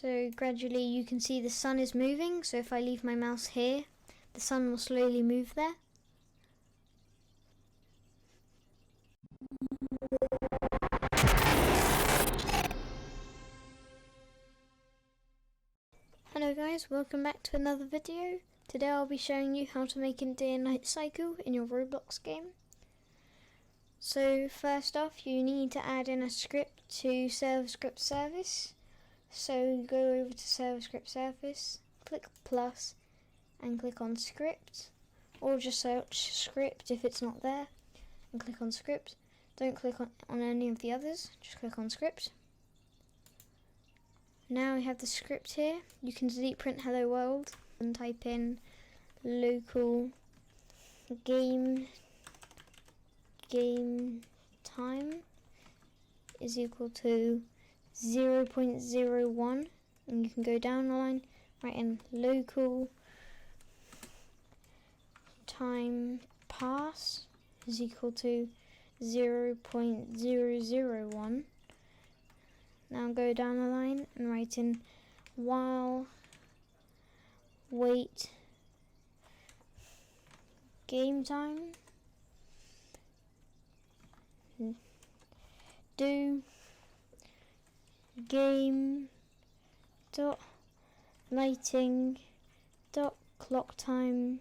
So gradually you can see the sun is moving, so if I leave my mouse here, the sun will slowly move there. Hello guys, welcome back to another video. Today I'll be showing you how to make a day and night cycle in your Roblox game. So first off, you need to add in a script to server script service. So go over to server script service, click plus and click on script, or just search script if it's not there and click on script. Don't click on any of the others, just click on script. Now we have the script here. You can delete print hello world and type in local game time is equal to 0.01, and you can go down the line, write in local time pass is equal to 0.001. Now go down the line and write in while wait game time do game dot lighting dot clock time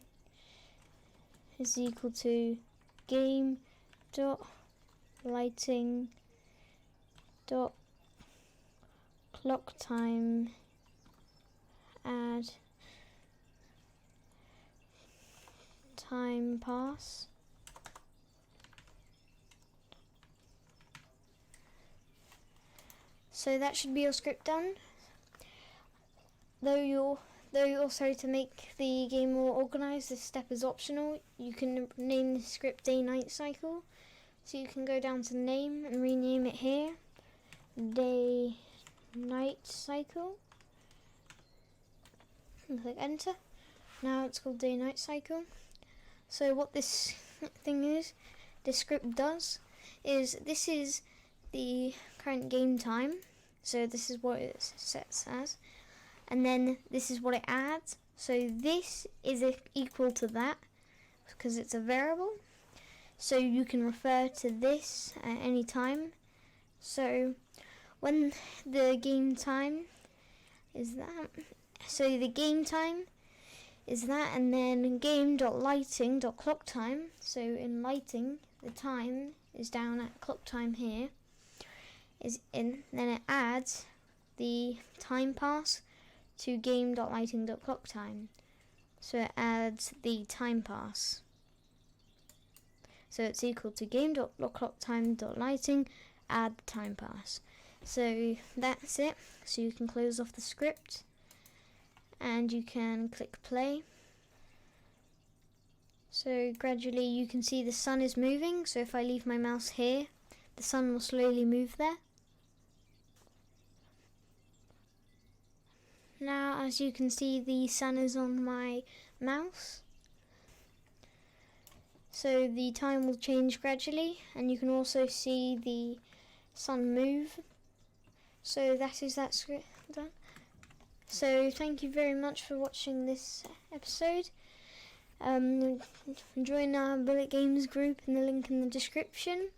is equal to game dot lighting dot clock time add time pass. So that should be your script done. Though also to make the game more organized, this step is optional. You can name the script day night cycle. So you can go down to name and rename it here. Day night cycle. And click enter. Now it's called day night cycle. So what this thing is, this script does, is this is the current game time. So this is what it sets as, and then this is what it adds. So this is equal to that because it's a variable. So you can refer to this at any time. So when the game time is that, so the game time is that, and then game.lighting.clock time. So in lighting, the time is down at clock time here. Is in, then it adds the time pass to game.lighting.clock time. So it adds the time pass. So it's equal to game.clock time.lighting add the time pass. So that's it. So you can close off the script and you can click play. So gradually you can see the sun is moving, so if I leave my mouse here, the sun will slowly move there. Now as you can see, the sun is on my mouse. So the time will change gradually, and you can also see the sun move. So that is that script done. So thank you very much for watching this episode. Join our Bullet Games group in the link in the description.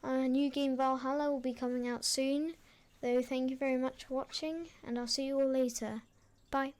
New game Valhalla will be coming out soon. So thank you very much for watching, and I'll see you all later. Bye.